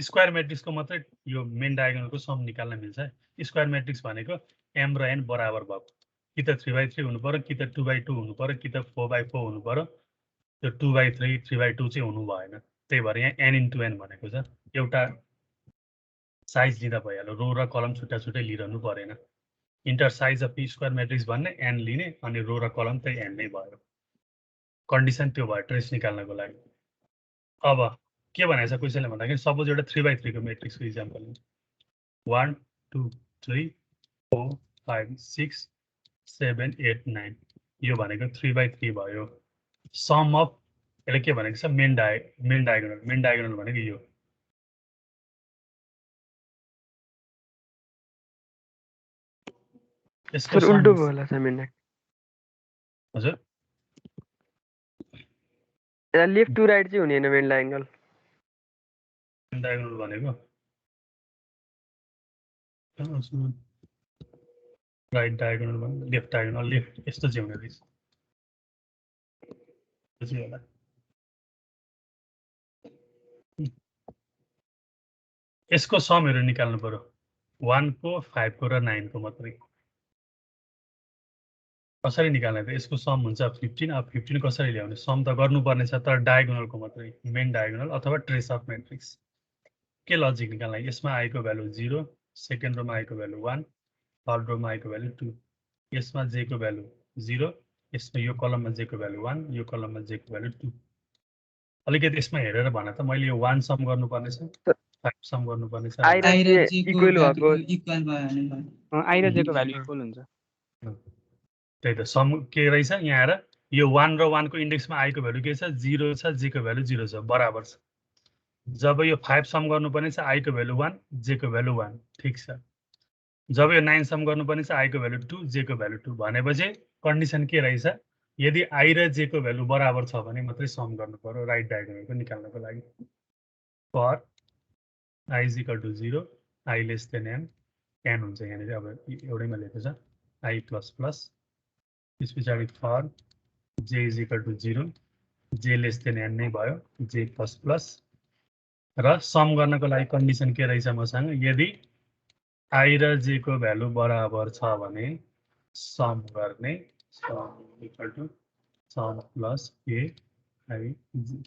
square म्याट्रिक्सको मात्रै यो मेन डायगोनलको सम निकाल्न मिल्छ है स्क्वायर म्याट्रिक्स भनेको एम र एन बराबर भएको कि त 3/3 हुनु पर्यो कि त 2/2 हुनु पर्यो कि त 4/4 हुनु पर्यो त्यो 2/3 3/2 चाहिँ हुनु भएन त्यही भएर यहाँ एन इन्टु एन भनेको छ एउटा साइज लिँदा भइहाल्यो रो र कलम छुट्टा छुट्टै लिइरहनु परेन enter size of square matrix भन्ने एन लिने अनि रो र कलम त्यही एन नै भयो कन्डिसन त्यो भयो ट्रेस निकाल्नको लागि अब के भनेको छ क्वेसनले भन्दाखेरि सपोज एउटा 3/3 को म्याट्रिक्सको इक्जाम्पल 1 2 3 4 5 6 7 8 9 यो भनेको 3/3 भयो सम अफ यसले के भनेको छ मेन डायगोनल भनेको यो यसको सर सम उल्टो भयो होला सर मेन हजुर लेफ्ट टु राइट चाहिँ हुने हैन मेन डायगोनल मेन डायगोनल भनेको राइट डायगोनल भने लेफ्ट डायगोनल लेफ्ट यस्तो चाहिँ हुने रहेछ त्यो चाहिँ होला यसको समहरू निकाल्नु पर्यो 1 को 5 को र 9 को मात्रै कसरी निकाल्ने त यसको सम हुन्छ 15 अब 15 कसरी ल्याउने सम त गर्नुपर्ने छ तर डायगोनलको मात्रै मेन डायगोनल अथवा ट्रेस अफ मैट्रिक्स के लजिक निकाल्न यसमा i को भ्यालु 0 सेकेन्ड रोमा i को भ्यालु 1 थर्ड रोमा i को भ्यालु 2 यसमा j को भ्यालु 0 यसमा यो कलममा j को भ्यालु 1 यो कलममा j को भ्यालु 2 अलिकति यसमा हेरेर भन त मैले यो 1 सम गर्नुपर्ने छ 5 सम गर्नुपर्ने छ I र j इक्वल भएको इक्वल भयो भने आई र जेको भ्यालु इक्वल हुन्छ त्यही त सम के रहेछ यहाँ आएर यो 1 र 1 को इन्डेक्समा i को भ्यालु के छ 0 छ j को भ्यालु 0 छ बराबर छ जब यो 5 सम गर्नुपर्ने छ i को भ्यालु 1 j को भ्यालु 1 ठीक छ जब यो 9 सम गर्नुपर्ने छ i को भ्यालु 2 j को भ्यालु 2 भनेपछि कन्डिसन के रहेछ यदि i र j को भ्यालु बराबर छ भने मात्रै सम गर्नु पर्यो राइट डायगोनलको निकाल्नको लागि for i is equal to 0 i less than n हुन्छ यहाँनिर अब एउटैमा लेखेको छ i प्लस प्लस त्यस पछाडि for j is equal to 0 j less than n नै भयो j प्लस प्लस र सम गर्नको लागि कन्डिसन के रहेछ मसँग यदि i र j को भ्यालु बराबर छ भने सम गर्ने sum equal to sum plus a i j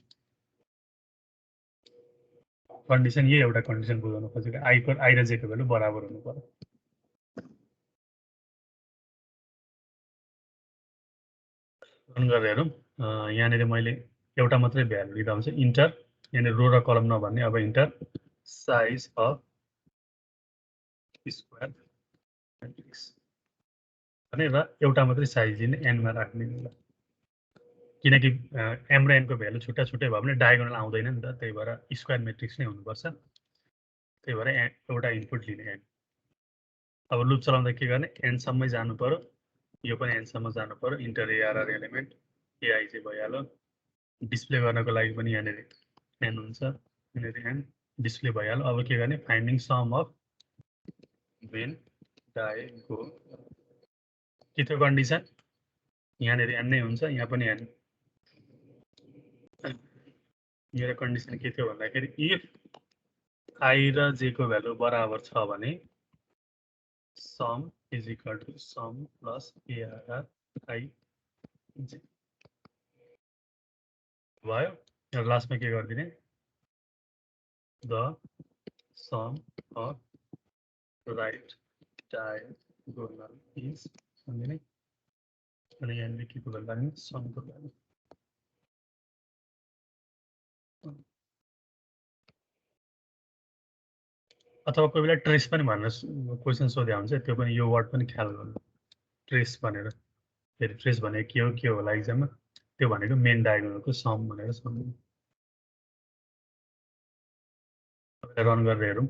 condition यही एउटा कन्डिसन बुझाउन खोजेको i र j को भ्यालु बराबर हुनु पर्यो रन गरेर हेरौँ यहाँनिर मैले एउटा मात्रै भ्यालु लिँदा हुन्छ इन्टर यहाँनिर रो र कलम नभन्ने अब enter size of square matrix भने र एउटा मात्रै साइज लिने एनमा राख्ने किनकि एम र एनको भ्यालु छुट्टा छुट्टै भयो भने डायगोनल आउँदैन नि त त्यही भएर स्क्वायर म्याट्रिक्स नै हुनुपर्छ त्यही भएर एउटा इनपुट लिने एन अब लुप चलाउँदा के गर्ने एन सम्मै जानु पर्यो यो पनि एन सम्म जानु पर्यो इन्टर एआरआर एलिमेन्ट एआई चाहिँ भइहाल्यो डिस्प्ले गर्नको लागि पनि यहाँनिर एन हुन्छ यहाँनिर एन डिस्प्ले भइहाल्यो अब के गर्ने finding sum of main diagonal के थियो कन्डिसन यहाँनिर एन नै हुन्छ यहाँ पनि एन मेरो कन्डिसन के थियो भन्दाखेरि इफ i र j को भ्यालु बराबर छ भने sum is equal to sum plus arr i j भयो र लास्टमा के गर्दिने the sum of right diagonal is भन्दिने अनि यहाँनिर के को भ्यालु लाग्ने समको भ्यालु अथवा कोही बेला ट्रेस पनि भनेर क्वेसन सोधे हुन्छ त्यो पनि यो वर्ड पनि ख्याल गर्नु ट्रेस भनेर फेरि ट्रेस भनेको के होला एक्जाममा त्यो भनेको मेन डायगोनलको सम भनेर सम्झिनु रन गरेर हेरौँ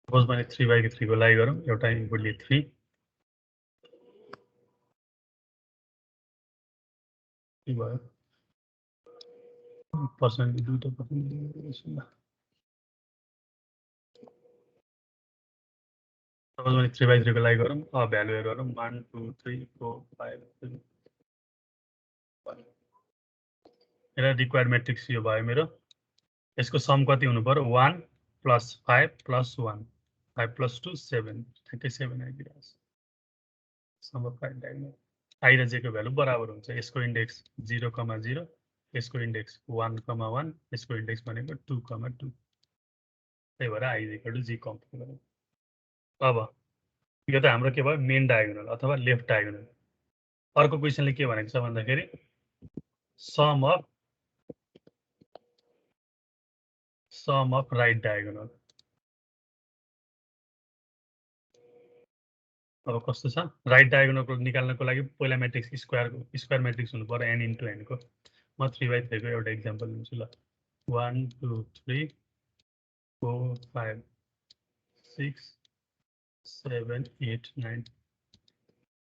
सपोज मैले 3/3 को लागि गरौँ एउटा इनपुटले 3 के भयो पर्सेन्ट दुईटा पर्सेन्ट सपोज मैले 3/3 को लागि गरौँ अब भ्यालु हेर गरौँ 1 2 3 4 5 6 मेरो रिक्वायर्ड म्याट्रिक्स यो भयो मेरो यसको सम कति हुनु पर्यो 1 + 5 + 1 5 + 2 7 ठ्याक्कै 7 आइदिरहेको छ sum of right diagonal i र j को भ्यालु बराबर हुन्छ यसको इन्डेक्स 0, 0 यसको इन्डेक्स 1, 1 यसको इन्डेक्स भनेको 2, 2 त्यही भएर i = j कम्प्युट गरौँ अब यो त हाम्रो के भयो मेन डायगोनल अथवा लेफ्ट डायगोनल अर्को क्वेसनले के भनेको छ भन्दाखेरि सम अफ राइट डायगोनल अब कस्तो छ राइट डायगोनल निकाल्नको लागि पहिला म्याट्रिक्स स्क्वायर म्याट्रिक्स हुनु पर्यो n इन्टु n को म 3/3 को एउटा इक्जाम्पल लिन्छु ल 1 2 3 4 5 6 7 8 9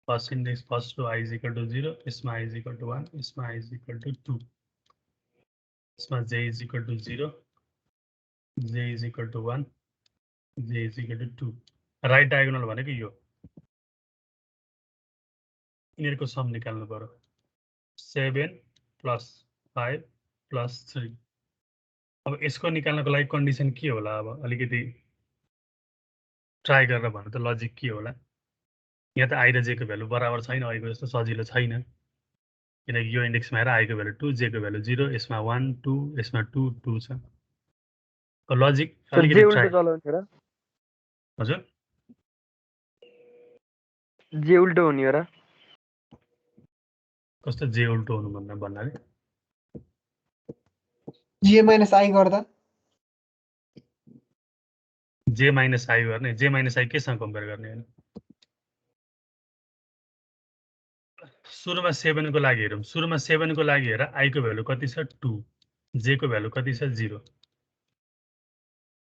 first index first row i is equal to 0 इसमें i is equal to 1 इसमें i is equal to 2 इसमें j is equal to 0 j is equal to 1 j is equal to 2 right diagonal भनेको यो यिनीहरुको some निकाल्नु पर्यो 7 + 5 + 3 अब यसको निकाल्नको लागि कन्डिसन के होला अब अलिकति ट्राई गरेर भन्नु त लजिक के होला यहाँ त i र j को भ्यालु बराबर छैन i को जस्तो सजिलो छैन किनकि यो इन्डेक्समा हेर i को भ्यालु 2 j को भ्यालु 0 यसमा 1 2 यसमा 2 2 छ लजिक अलिकति जे उल्टो ट्राई चलाउने र हजुर जे उल्टो हुने हो र कस्तो जे उल्टो हुनु भन्नाले जे माइनस आई गर्दा जे माइनस आई गर्ने जे माइनस आई केसँग कम्पेयर गर्ने हैन सुरुमा 7 को लागि हेरौँ सुरुमा 7 को लागि हेर i को भ्यालु कति छ 2 j को भ्यालु कति छ 0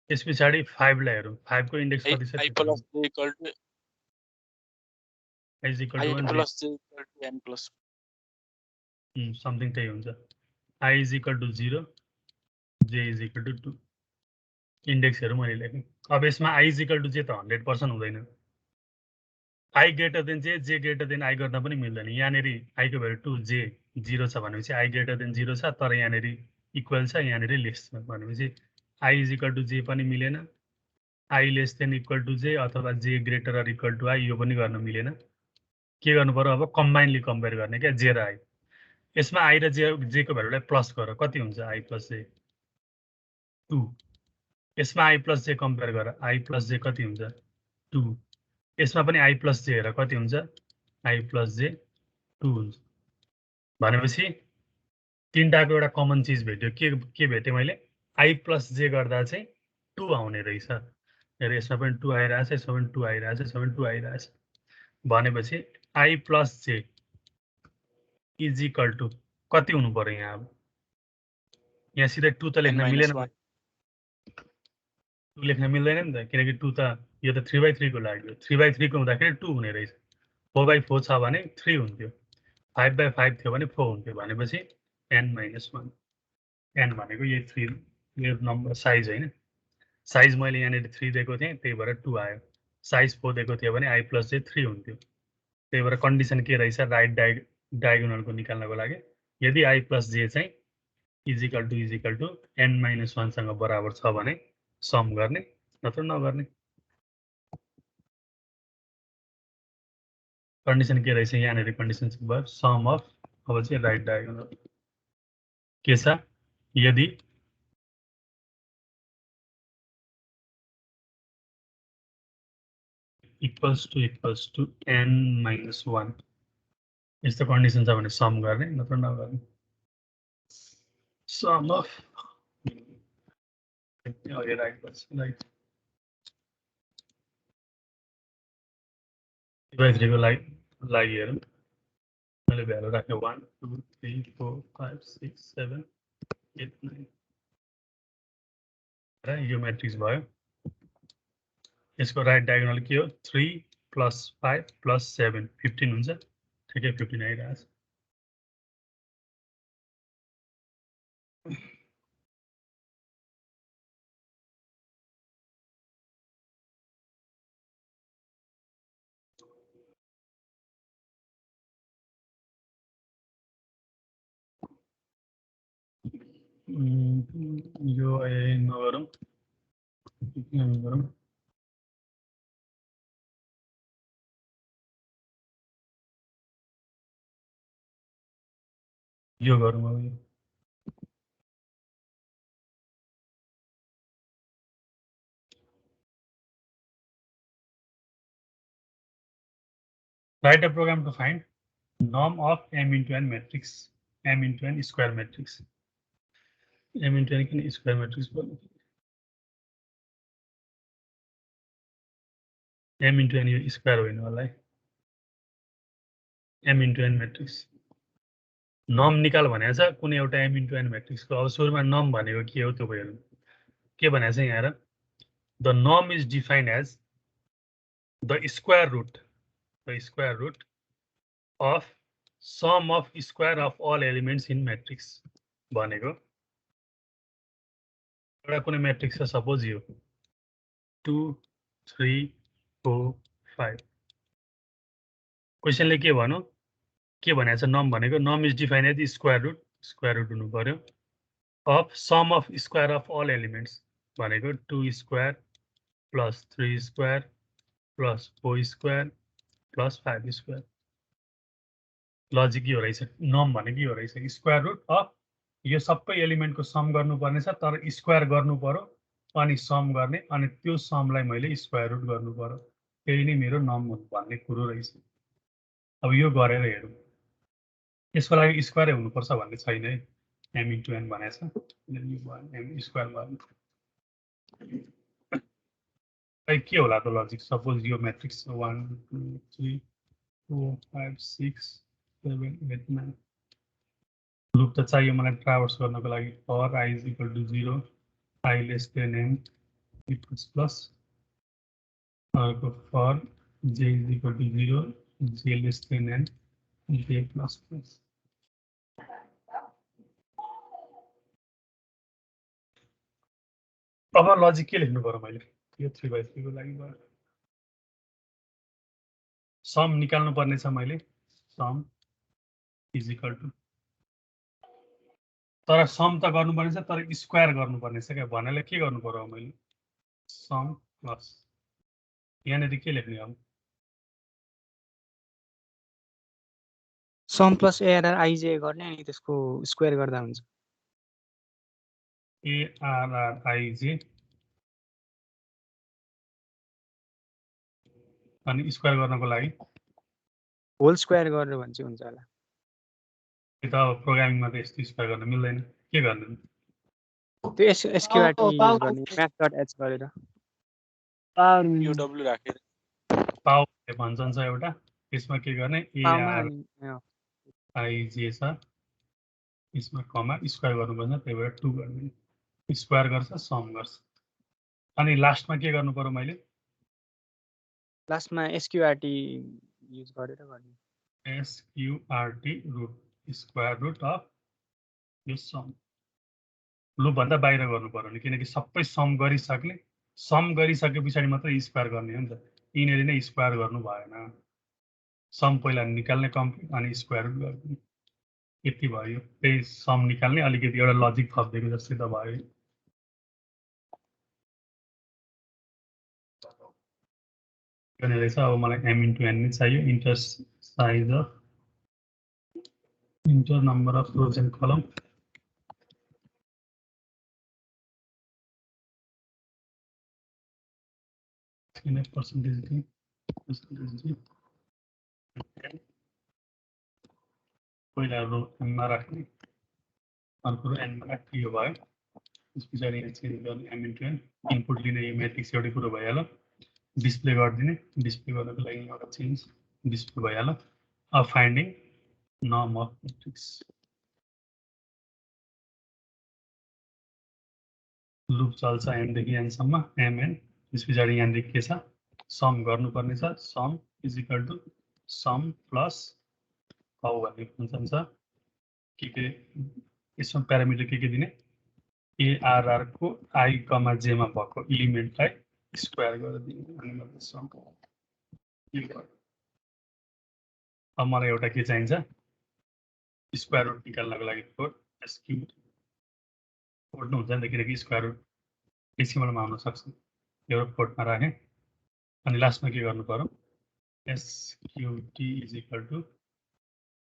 त्यसपछि 5 लाई हेरौँ 5 को इन्डेक्स कति छ I plus j equal to i is equal I to 1 plus j equal to n plus something त्यही हुन्छ i is equal to 0 j is equal to 2 इन्डेक्सहरु मैले लेखेँ अब यसमा i is equal to j त 100% हुँदैन i greater than j j greater than i गर्दा पनि मिल्दैन यहाँनेरि i को भ्यालु 2 j 0 छ भनेपछि i greater than 0 छ तर यहाँनेरि इक्वल छ यहाँनेरि लेस छ भनेपछि i is equal to j पनि मिलेन i less than equal to j अथवा j greater or equal to i यो पनि गर्न मिलेन के गर्नु पर्यो अब कम्बाइनली कम्पेयर गर्ने क्या j र i यसमा i र j को भ्यालुलाई प्लस गर कति हुन्छ i plus j 2 यसमा i plus j कम्पेयर गर i plus j कति हुन्छ 2 यसमा पनि i plus j हेर कति हुन्छ i plus j 2 हुन्छ भनेपछि तीनटाको एउटा कमन चीज भेट्यो के भेटे मैले i plus j गर्दा चाहिँ 2 आउने रहेछ हेर यसमा पनि 2 आइरहेछ यसमा पनि 2 आइरहेछ यसमा पनि 2 आइरहेछ भनेपछि i plus j is equal to कति हुनु पर्यो यहाँ अब यहाँ सिधै 2 त लेख्न मिलेन 2 लेख्न मिल्दैन नि त किनकि 2 त यो त 3/3 को लाग्यो 3/3 को हुँदाखेरि 2 हुने रहेछ 4/4 छ भने 3 हुन्थ्यो 5/5 थियो भने 4 हुन्थ्यो भनेपछि n - 1 n भनेको यही 3 यो नम्बर साइज हैन साइज मैले यहाँ 3 दिएको थिएँ त्यही भएर 2 आयो साइज 4 दिएको थियो भने i plus j 3 हुन्थ्यो त्यही भएर कन्डिसन के रहेछ राइट डायगोनलको निकाल्नको लागि यदि i plus j चाहिँ is equal to n - 1 सँग बराबर छ भने सम गर्ने नत्र नगर्ने कन्डिसन के रहेछ यहाँ कन्डिसन भयो सम अफ अब चाहिँ राइट डायगोनल के छ यदि equals to n - 1 यस्तो कन्डिसन छ भने सम गर्ने नत्र नगर्ने sum of okay right by 3 को लागि हेरौँ मैले भ्यालु राखे 1 2 3 4 5 6 7 8 9 र यो म्याट्रिक्स भयो यसको राइट डायगोनल के हो 3 + 5 + 7 15 हुन्छ ठिकै 15 आइरहेछ यो नगरौँ यो गरौँ अब write a program to find norm of m into n matrix m into n square matrix m into n किन स्क्वायर मैट्रिक्स बोल्नु m into n यो स्क्वायर होइन होला है m into n म्याट्रिक्स नम निकाल भनेको छ कुनै एउटा m into n म्याट्रिक्सको अब सुरुमा नम भनेको के हो त्यो भयो के भनेको छ यहाँ हेर द नम is defined as the square root of sum of square of all elements in matrix भनेको एउटा कुनै म्याट्रिक्स छ सपोज यो 2 3 4 5 क्वेसनले के भन्यो के भनेको छ नम भनेको नम is defined as square root हुनु पर्यो of sum of square of all elements भनेको 2 square plus 3 square plus 4 square plus 5 square logic के हो रहेछ नम भनेको के हो रहेछ स्क्वायर रुट अफ यो सबै एलिमेन्टको सम गर्नुपर्ने छ तर स्क्वायर गर्नु पर्यो अनि सम गर्ने अनि त्यो समलाई मैले स्क्वायर रुट गर्नु पर्यो त्यही नै मेरो नम भन्ने कुरो रहेछ अब यो गरेर हेरौँ यसको लागि स्क्वायर हुनुपर्छ भन्ने छैन है m into n भनेको छ m स्क्वायर भयो के होला त लजिक सपोज यो म्याट्रिक्स 1 2 3 4 5 6 7 8 9 लुप त चाहियो मलाई ट्राभर्स गर्नको लागि for i is equal to 0 i less than n equals plus अर्को for j is equal to 0 j less than n j plus plus अब लजिक के लेख्नु पर्यो मैले यो 3/3 को लागि भयो सम निकाल्नु पर्ने छ मैले सम इज इक्वल टु तर सम त गर्नुपर्ने छ तर स्क्वायर गर्नुपर्ने छ क्या भन्नाले के गर्नु पर्यो मैले सम प्लस यहाँनिर के लेख्ने अब सम प्लस एआरआर आइजे गर्ने अनि त्यसको स्क्वायर गर्दा हुन्छ ARRIJ अनि स्क्वायर गर्नको लागि होल स्क्वायर गरेर भने चाहिँ हुन्छ होला यो त अब प्रोग्रामिङमा त यस्तो स्क्वायर गर्न मिल्दैन के गर्ने त्यो एसक्यूआरटी युज गर्ने math.h गरेर यो डब्लु राखेर पावर भन्छन् छ एउटा त्यसमा के गर्ने ARIJ छ यसमा कमा स्क्वायर गर्नुपर्छ त्यही भएर 2 गर्ने स्क्वायर गर्छ सम गर्छ अनि लास्टमा के गर्नु पर्यो मैले लास्टमा एसक्यूआरटी युज गरेर गर्ने SQRT root square root of यो सम लुप भन्दा बाहिर गर्नु पर्यो नि किनकि सबै सम गरिसके पछाडि मात्रै स्क्वायर गर्ने हो नि त यिनीहरूले नै स्क्वायर गर्नु भएन सम पहिला निकाल्ने कम्प्लिट अनि स्क्वायर रुट गर्ने यति भयो त्यही सम निकाल्ने अलिकति एउटा लजिक थपिदिएको जस्तै त भयो गर्ने रहेछ अब मलाई m into n नै चाहियो enter size of enter number of rows and column percentage d पहिला रो m मा राख्ने अर्को रो n मा राख्ने यो भयो त्यस पछाडि यहाँ चेन्ज गर्ने m into n इनपुट लिने यो म्याट्रिक्स एउटै कुरो भइहाल्यो डिस्प्ले गरिदिने डिस्प्ले गर्नको लागि एउटा चेन्ज डिस्प्ले भइहाल्यो अब फाइन्डिङ नर्म अफ म्याट्रिक्स लुप चल्छ m देखि n सम्म mn त्यस पछाडि यहाँदेखि के छ सम गर्नुपर्ने छ sum is equal to sum plus how भन्ने फंक्सन छ के यसमा प्यारामिटर के दिने ARR को i, j मा भएको एलिमेन्टलाई स्क्वायर गरेर दिने अनि मात्र सम अब मलाई एउटा के चाहिन्छ स्क्वायर रुट निकाल्नको लागि कोड SQ कोड हुन्छ नि किनकि स्क्वायर रुट डेसिमलमा आउन सक्छ एउटा कोडमा राखेँ अनि लास्टमा के गर्नु पर्यो SQT is equal to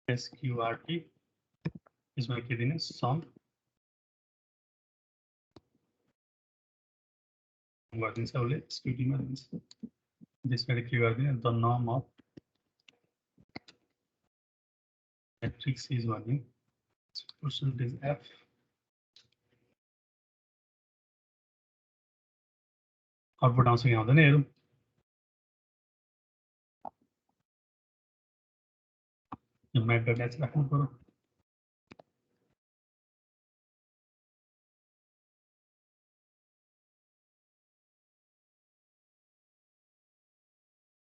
SQRT यसमा के दिने सम गरिदिन्छ उसले SQT मा दिन्छ त्यसपछि के गरिदिने द नर्म अफ म्याट्रिक्स इज भन्ने पर्सेन्टेज f आउटपुट आउँछ कि आउँदैन हेरौँ मेथड एच राख्नु पर्यो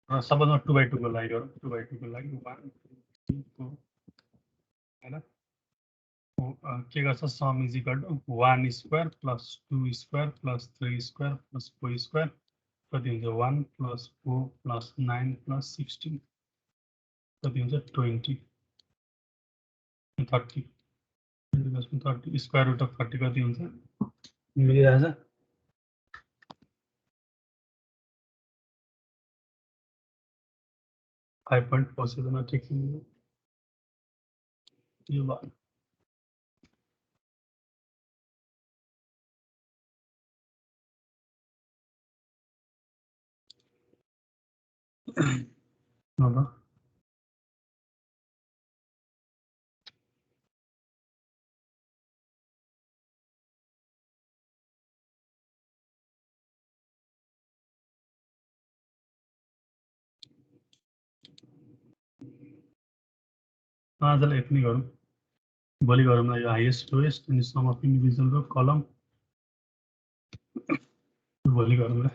सबैमा 2/2 को लागि गरौँ 2/2 को लागि 1 2 4 हैन के गर्छ sum is equal to 1 square plus 2 square plus 3 square plus 4 square कति हुन्छ 1 प्लस 4 प्लस 9 प्लस 16 कति हुन्छ 20 30 30 स्क्वायर रुट अफ 30 कति हुन्छ मिलिरहेछ 5.47 ठिक छ यो भयो अब आजलाई यति नै गरौँ भोलि गरौँला यो हाइएस्ट लोएस्ट अनि सम अफ इन्डिभिजुअल र कलम भोलि गरौँला